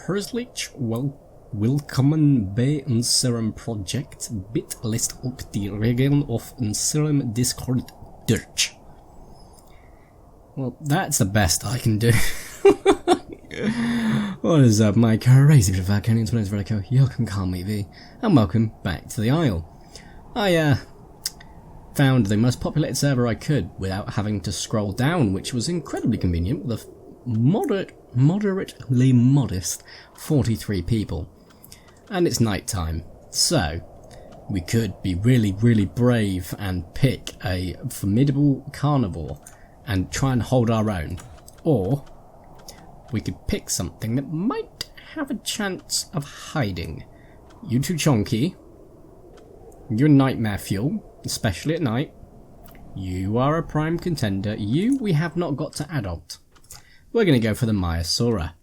Herzlich willkommen bei unserem Projekt. Bitte lasst euch die Regeln auf unserem Discord durch. Well, that's the best I can do. What is up, my crazy bit of Vertico? My name's Vertico. You can call me V, and welcome back to the Isle. I found the most populated server I could without having to scroll down, which was incredibly convenient with a moderately modest 43 people. And it's night time, so we could be really brave and pick a formidable carnivore and try and hold our own. Or we could pick something that might have a chance of hiding. You too chonky. You're nightmare fuel, especially at night. You are a prime contender. You we have not got to adult. We're going to go for the Maisaurua.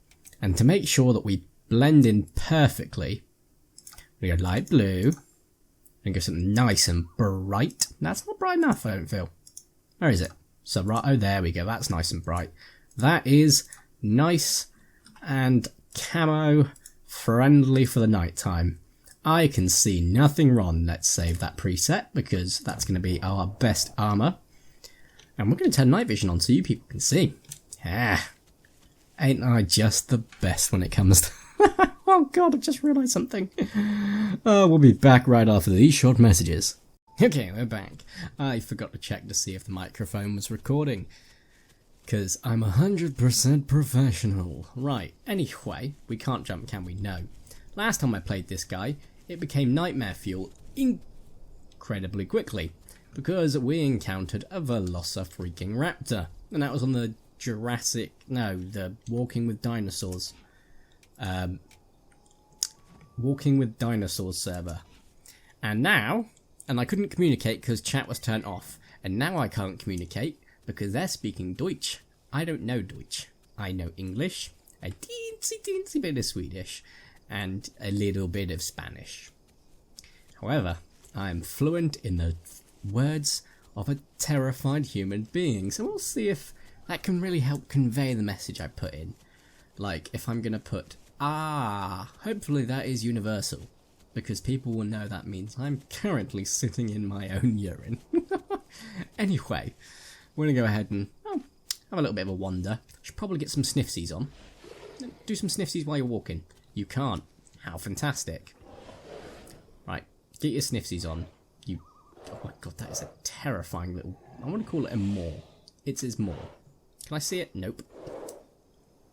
And to make sure that we blend in perfectly, we go light blue. And go something nice and bright. That's not bright enough, I don't feel. Where is it? So right, oh there we go, that's nice and bright. That is nice and camo friendly for the night time. I can see nothing wrong. Let's save that preset because that's going to be our best armor. And we're going to turn night vision on so you people can see. Yeah. Ain't I just the best when it comes to... Oh god, I've just realised something. We'll be back right after these short messages. Okay, we're back. I forgot to check to see if the microphone was recording. Because I'm 100% professional. Right, anyway, we can't jump, can we? No. Last time I played this guy, it became nightmare fuel incredibly quickly. Because we encountered a freaking raptor. And that was on the the Walking with Dinosaurs. Walking with Dinosaurs server. And now... And I couldn't communicate because chat was turned off. And now I can't communicate because they're speaking Deutsch. I don't know Deutsch. I know English, a teensy bit of Swedish, and a little bit of Spanish. However, I am fluent in the words of a terrified human being. So we'll see if that can really help convey the message I put in. Like, if I'm going to put, hopefully that is universal. Because people will know that means I'm currently sitting in my own urine. Anyway, we're going to go ahead and have a little bit of a wander. Should probably get some sniffsies on. Do some sniffsies while you're walking. You can't. How fantastic. Right, get your sniffsies on. Oh my god, that is a terrifying little... I want to call it a maw. It's his maw. Can I see it? Nope.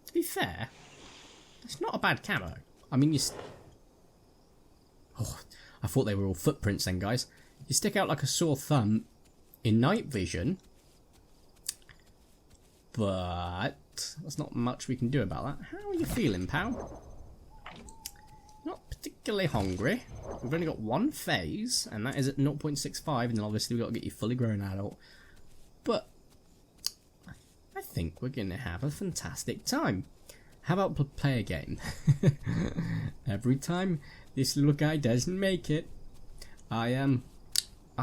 To be fair, it's not a bad camo. I mean, Oh, I thought they were all footprints then, guys. You stick out like a sore thumb in night vision. But there's not much we can do about that. How are you feeling, pal? Not particularly hungry. We've only got one phase, and that is at 0.65, and then obviously we've got to get you fully grown adult. But I think we're going to have a fantastic time. How about play a game? Every time this little guy doesn't make it, I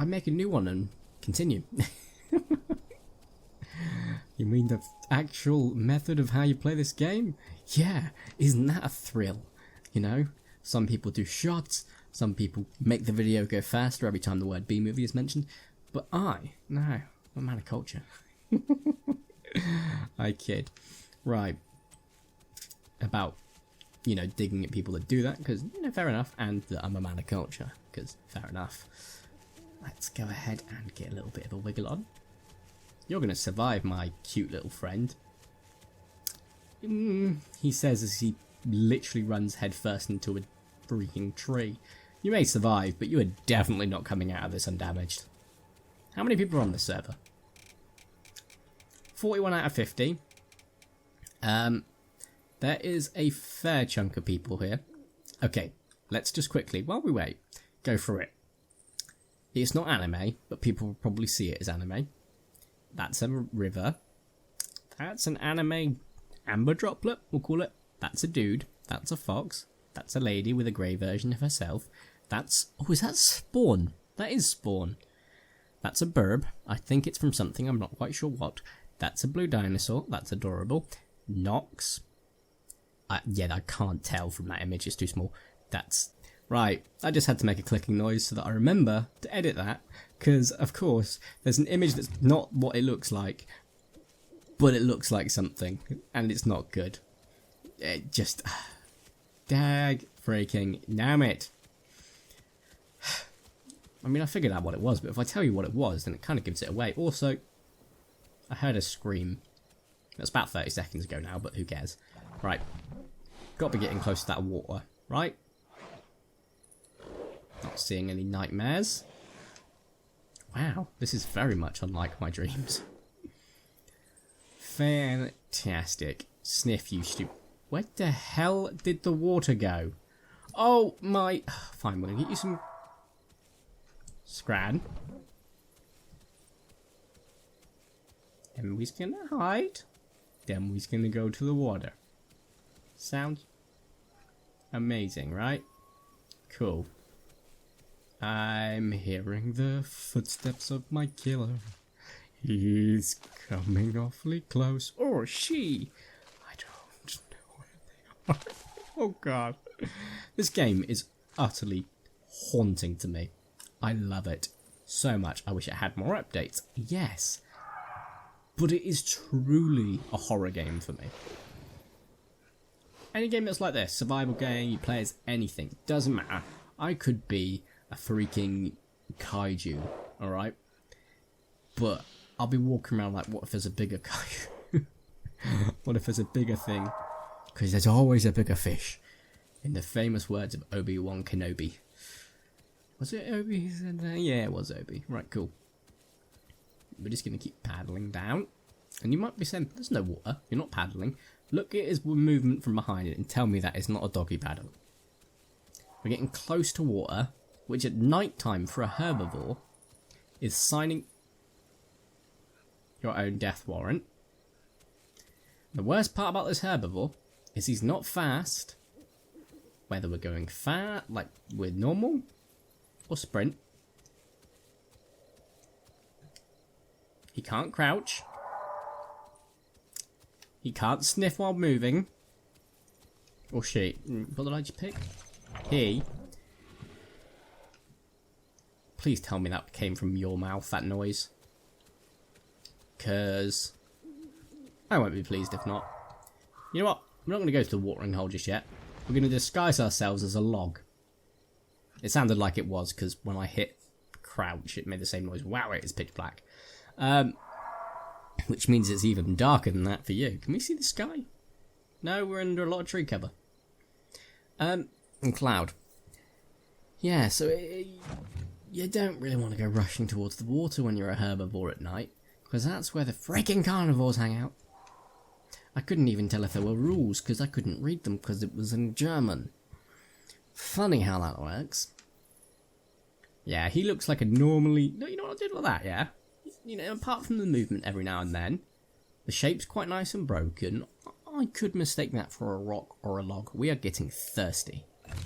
make a new one and continue. You mean the actual method of how you play this game? Yeah, isn't that a thrill? You know, some people do shots, some people make the video go faster every time the word B-movie is mentioned, but I'm a man of culture. I kid. Right. About, digging at people that do that, because, fair enough, and that I'm a man of culture, because, fair enough. Let's go ahead and get a little bit of a wiggle on. You're going to survive, my cute little friend. He says as he literally runs headfirst into a freaking tree. You may survive, but you are definitely not coming out of this undamaged. How many people are on this server? 41 out of 50. There is a fair chunk of people here. Okay, let's just quickly, while we wait, go through it. It's not anime, but people will probably see it as anime. That's a river. That's an anime amber droplet, we'll call it. That's a dude. That's a fox. That's a lady with a grey version of herself. That's... Oh, is that Spawn? That is Spawn. That's a burb. I think it's from something, I'm not quite sure what. That's a blue dinosaur. That's adorable. Nox. Yeah, I can't tell from that image, it's too small. That's... Right, I just had to make a clicking noise so that I remember to edit that, because, of course, there's an image that's not what it looks like, but it looks like something, and it's not good. It just... Dag freaking damn it. I mean, I figured out what it was, but if I tell you what it was, then it kind of gives it away. Also, I heard a scream. That's about 30 seconds ago now, but who cares? Right. Got to be getting close to that water, right? Not seeing any nightmares. Wow, this is very much unlike my dreams. Fantastic. Sniff, you stupid. Where the hell did the water go? Oh my... Fine, we're going to get you some... Scran. Then we're going to hide. Then we're going to go to the water. Sounds amazing, right? Cool. I'm hearing the footsteps of my killer. He's coming awfully close. Or she. I don't know where they are. Oh god. This game is utterly haunting to me. I love it so much. I wish it had more updates. Yes. But it is truly a horror game for me. Any game that's like this, survival game, you play as anything, doesn't matter. I could be a freaking kaiju, alright? But I'll be walking around like, what if there's a bigger kaiju? What if there's a bigger thing? Because there's always a bigger fish. In the famous words of Obi-Wan Kenobi. Was it Obi? Yeah, it was Obi. Right, cool. We're just going to keep paddling down. And you might be saying, there's no water. You're not paddling. Look at his movement from behind it and tell me that is not a doggy paddle. We're getting close to water, which at night time for a herbivore is signing your own death warrant. The worst part about this herbivore is he's not fast. Whether we're going fast, like we're normal, or sprint. He can't crouch. He can't sniff while moving. Or she. What did I just pick? He. Please tell me that came from your mouth, that noise. Because I won't be pleased if not. You know what? We're not going to go to the watering hole just yet. We're going to disguise ourselves as a log. It sounded like it was, because when I hit crouch, it made the same noise. Wow, it is pitch black. Which means it's even darker than that for you. Can we see the sky? No, we're under a lot of tree cover. And cloud. Yeah, so you don't really want to go rushing towards the water when you're a herbivore at night, because that's where the freaking carnivores hang out. I couldn't even tell if there were rules, because I couldn't read them, because it was in German. Funny how that works. Yeah, he looks like a normally... No, you know what I did with that, yeah? You know, apart from the movement every now and then, the shape's quite nice and broken. I could mistake that for a rock or a log. We are getting thirsty.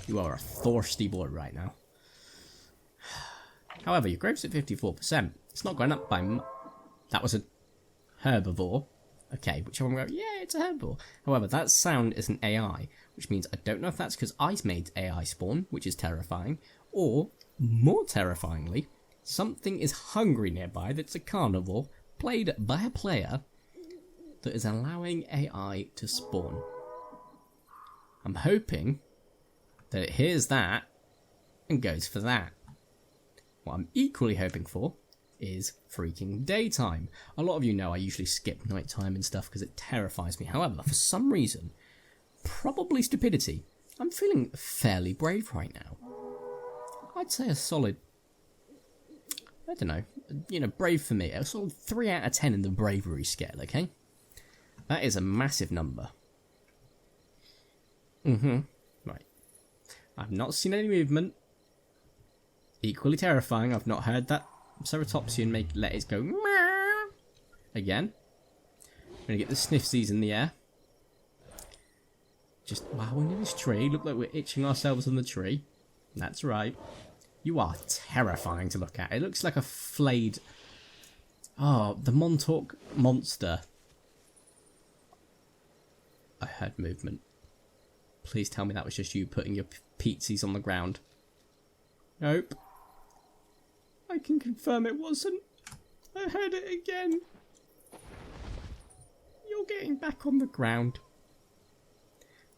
You are a thirsty boy right now. However, your growth's at 54%. It's not going up by that was a herbivore. Okay, which one go? Yeah, it's a herbivore. However, that sound is an AI, which means I don't know if that's because I made AI spawn, which is terrifying, or, more terrifyingly, something is hungry nearby that's a carnivore, played by a player, that is allowing AI to spawn. I'm hoping that it hears that and goes for that. What I'm equally hoping for is freaking daytime. A lot of you know I usually skip nighttime and stuff because it terrifies me. However, for some reason, probably stupidity, I'm feeling fairly brave right now. I'd say a solid, I don't know, you know, brave for me, a solid 3 out of 10 in the bravery scale, okay? That is a massive number. Right. I've not seen any movement. Equally terrifying, I've not heard that ceratopsian let it go meow again. I'm gonna get the sniffsies in the air. Just wowing in this tree. Look like we're itching ourselves on the tree. That's right. You are terrifying to look at. It looks like a flayed... Oh, the Montauk monster. I heard movement. Please tell me that was just you putting your pizzas on the ground. Nope. I can confirm it wasn't. I heard it again. You're getting back on the ground.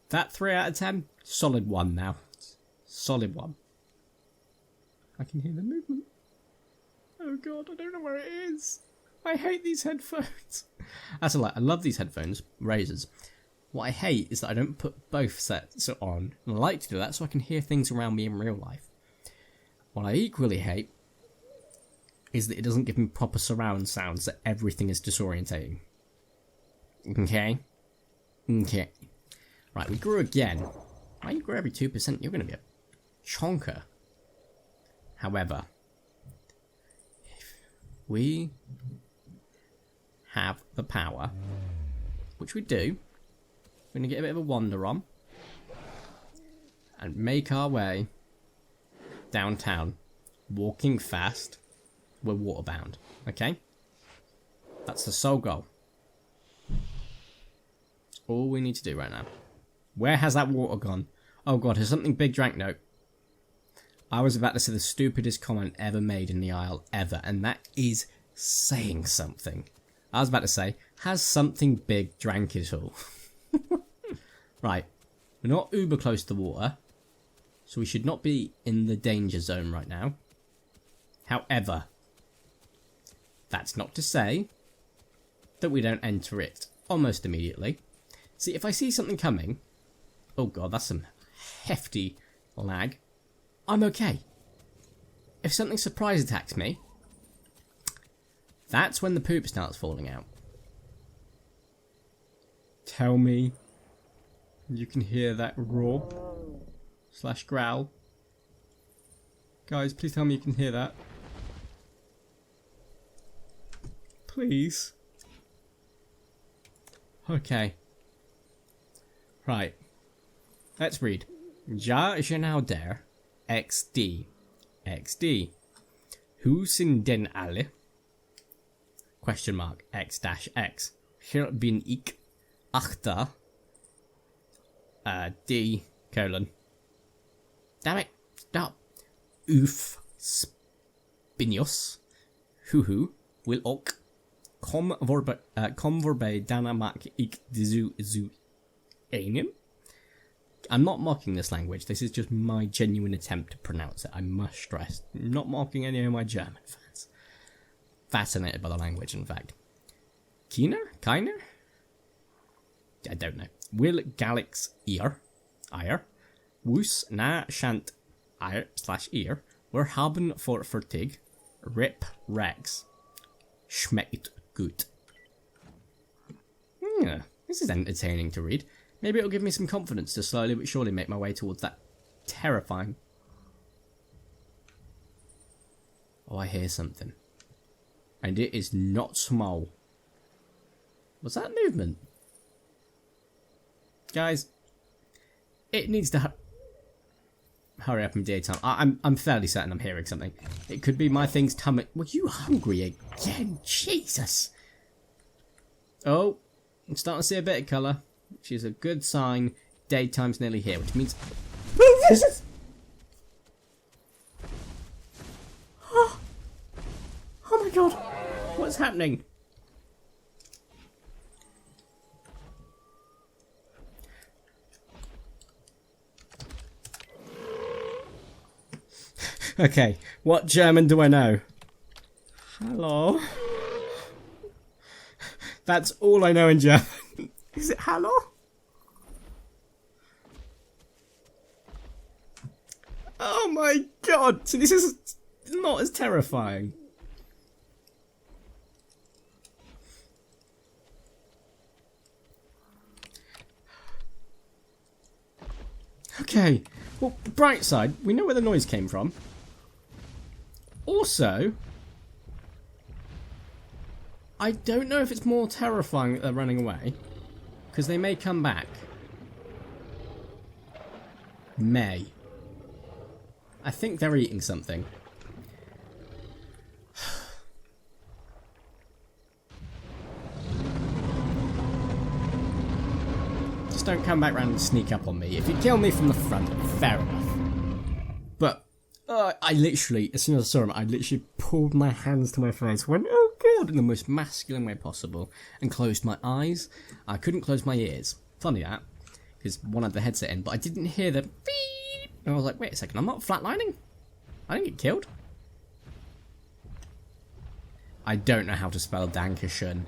That 3 out of 10? Solid 1 now. Solid 1. I can hear the movement. Oh god, I don't know where it is. I hate these headphones. That's a lie. I love these headphones. Razors. What I hate is that I don't put both sets on. And I like to do that so I can hear things around me in real life. What I equally hate is that it doesn't give me proper surround sounds, that everything is disorientating. Okay? Okay. Right, we grew again. Why you grow every 2%? You're going to be a chonker. However, if we have the power, which we do, we're going to get a bit of a wander on and make our way downtown, walking fast. We're waterbound, okay? That's the sole goal. It's all we need to do right now. Where has that water gone? Oh god, has something big drank? No. I was about to say the stupidest comment ever made in the aisle ever, and that is saying something. I was about to say, has something big drank it all? Right, we're not uber close to the water, so we should not be in the danger zone right now. However, that's not to say that we don't enter it almost immediately. See, if I see something coming, oh god, that's some hefty lag, I'm okay. If something surprise attacks me, that's when the poop starts falling out. Tell me you can hear that roar / growl. Guys, please tell me you can hear that. Please. Okay. Right. Let's read. Ja is nou der. XD. XD. Hoe zijn den alle? Question mark. X-X. Hier ben ik. Achter. D. Colon. Damn it. Stop. Uf. Spinios. Huhu. Wil ook. Kom voorbij daarna maak ik zu enen. I'm not mocking this language. This is just my genuine attempt to pronounce it. I must stress. I'm not mocking any of my German fans. Fascinated by the language, in fact. Keener? Keiner? I don't know. Will Galix Eier? Woes na shant Eier / ear. We haben voor Vertig. Rip Rex. Schmeckt gut. Yeah, this is entertaining to read. Maybe it'll give me some confidence to slowly but surely make my way towards that terrifying... Oh, I hear something. And it is not small. What's that movement? Guys, it needs to hurry up in daytime. I'm fairly certain I'm hearing something. It could be my thing's tummy. Were you hungry again? Jesus. Oh, I'm starting to see a bit of colour, which is a good sign. Daytime's nearly here, which means... Oh my god. What's happening? Okay, what German do I know? Hello? That's all I know in German. Is it hello? Oh my god! So this is not as terrifying. Okay, well, bright side, we know where the noise came from. Also, I don't know if it's more terrifying that they're running away, because they may come back. May. I think they're eating something. Just don't come back round and sneak up on me. If you kill me from the front, fair enough. But I literally, as soon as I saw him, I literally pulled my hands to my face, went, oh god, in the most masculine way possible, and closed my eyes. I couldn't close my ears. Funny that, because one had the headset in, but I didn't hear the beep. And I was like, wait a second, I'm not flatlining? I didn't get killed? I don't know how to spell Dankeschön.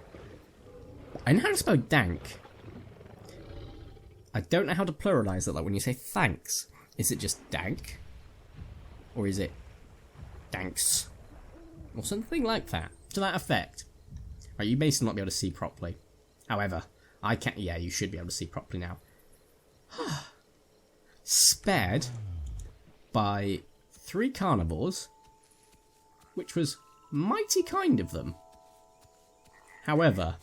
I know how to spell dank. I don't know how to pluralise it, like when you say thanks. Is it just dank? Or is it danks? Or something like that. To that effect. Right, you may still not be able to see properly. However, I can. Yeah, you should be able to see properly now. Spared by 3 carnivores, which was mighty kind of them. However,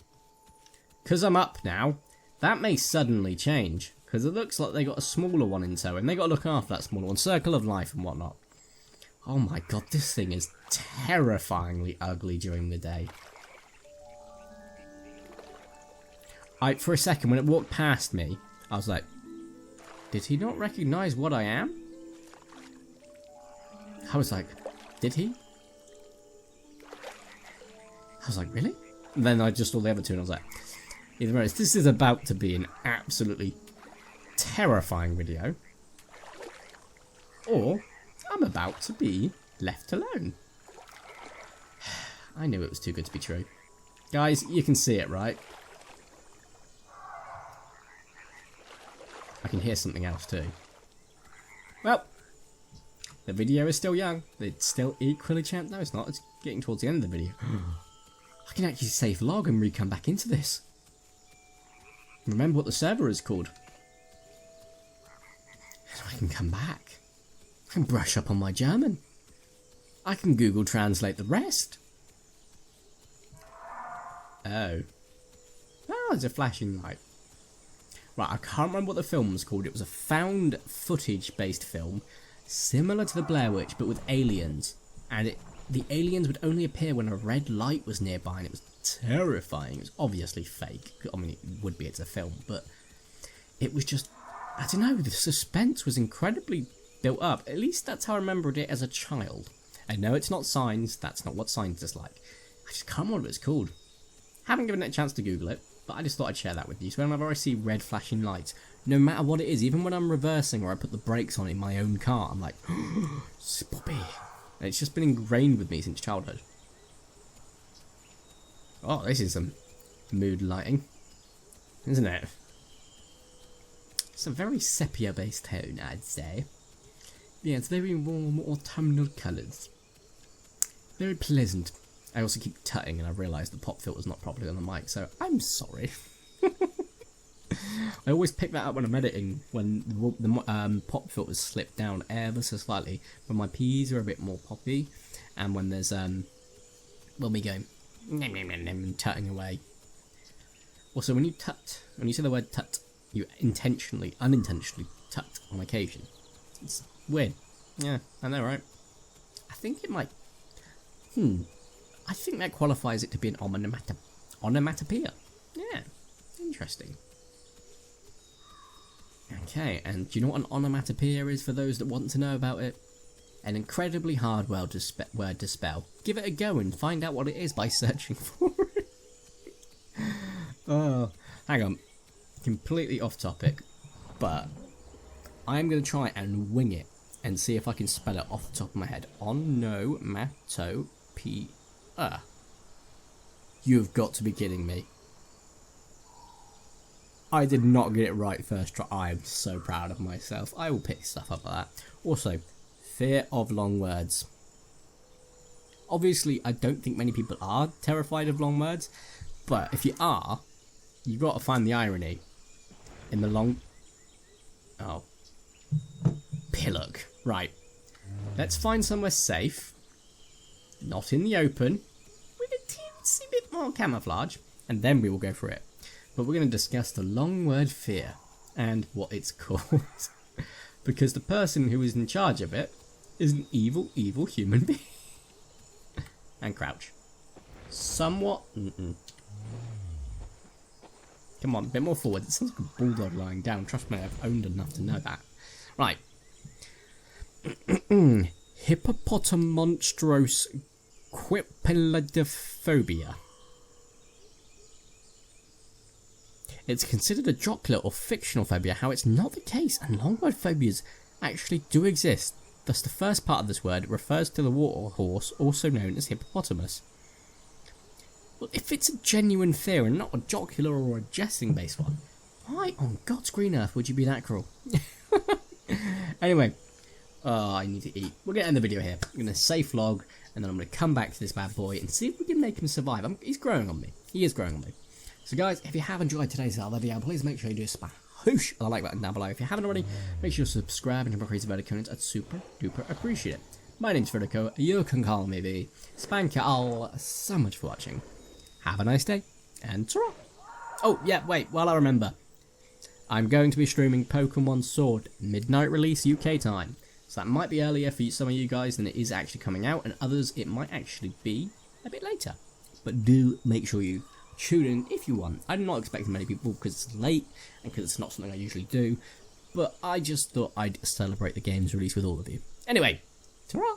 because I'm up now, that may suddenly change. Because it looks like they got a smaller one in tow, and they got to look after that smaller one. Circle of life and whatnot. Oh my god, this thing is terrifyingly ugly during the day. For a second, when it walked past me, I was like, did he not recognise what I am? I was like, did he? I was like, really? And then I just saw the other two and I was like, either way, this is about to be an absolutely terrifying video, or I'm about to be left alone. I knew it was too good to be true. Guys, you can see it, right? I can hear something else too. Well, the video is still young. It's still equally champed. No, it's not. It's getting towards the end of the video. I can actually save log and re-come back into this. Remember what the server is called. So I can come back. I can brush up on my German. I can Google Translate the rest. Oh. Oh, there's a flashing light. Right, I can't remember what the film was called. It was a found footage based film, similar to the Blair Witch, but with aliens. And the aliens would only appear when a red light was nearby, and it was terrifying. It was obviously fake. I mean, it would be, it's a film, but it was just, I don't know, the suspense was incredibly built up. At least that's how I remembered it as a child. I know it's not Signs, that's not what Signs is like. I just can't remember what it's called. Haven't given it a chance to Google it, but I just thought I'd share that with you. So whenever I see red flashing lights, no matter what it is, even when I'm reversing or I put the brakes on in my own car, I'm like, it's Bobby. And it's just been ingrained with me since childhood. Oh, this is some mood lighting, isn't it? It's a very sepia-based tone, I'd say. Yeah, it's very warm autumnal colours. Very pleasant. I also keep tutting and I realised the pop filter's not properly on the mic, so I'm sorry. I always pick that up when I'm editing, when the pop filters slip down ever so slightly, when my P's are a bit more poppy, and when there's, when we go, tutting away. Also, when you tut, when you say the word tut, you unintentionally tut on occasion. It's weird. Yeah, I know, right? I think it might, I think that qualifies it to be an onomatopoeia. Yeah, interesting. Okay, and do you know what an onomatopoeia is for those that want to know about it? An incredibly hard word to spell. Give it a go and find out what it is by searching for it. Oh, hang on. Completely off topic, but I'm going to try and wing it and see if I can spell it off the top of my head. Onomatopoeia. You've got to be kidding me. I did not get it right first try. I am so proud of myself. I will pick stuff up like that. Also, fear of long words. Obviously, I don't think many people are terrified of long words, but if you are, you've got to find the irony in the long... Oh. Pillock. Right. Let's find somewhere safe, not in the open, with a teensy bit more camouflage, and then we will go for it. But we're going to discuss the long word fear and what it's called. Because the person who is in charge of it is an evil, evil human being. And crouch. Somewhat. Come on, a bit more forward. It sounds like a bulldog lying down. Trust me, I've owned enough to know that. Right. Hippopotamonstrose quipilodophobia. It's considered a jocular or fictional phobia, how it's not the case, and long-word phobias actually do exist. Thus, the first part of this word refers to the water horse, also known as hippopotamus. Well, if it's a genuine fear and not a jocular or a jesting-based one, why on God's green earth would you be that cruel? Anyway, I need to eat. We're going to end the video here. I'm going to safe log, and then I'm going to come back to this bad boy and see if we can make him survive. He's growing on me. He is growing on me. So guys, if you have enjoyed today's video, please make sure you do smash the like button down below. If you haven't already, make sure to subscribe and crazy Vertico. I'd super duper appreciate it. My name's Vertico. You can call me the. Thank you all so much for watching. Have a nice day, and ta-ra! Oh yeah, wait. While I remember, I'm going to be streaming Pokemon Sword midnight release UK time. So that might be earlier for some of you guys than it is actually coming out, and others it might actually be a bit later. But do make sure you tune in if you want. I'm not expecting many people because it's late and because it's not something I usually do, but I just thought I'd celebrate the game's release with all of you. Anyway, ta-ra!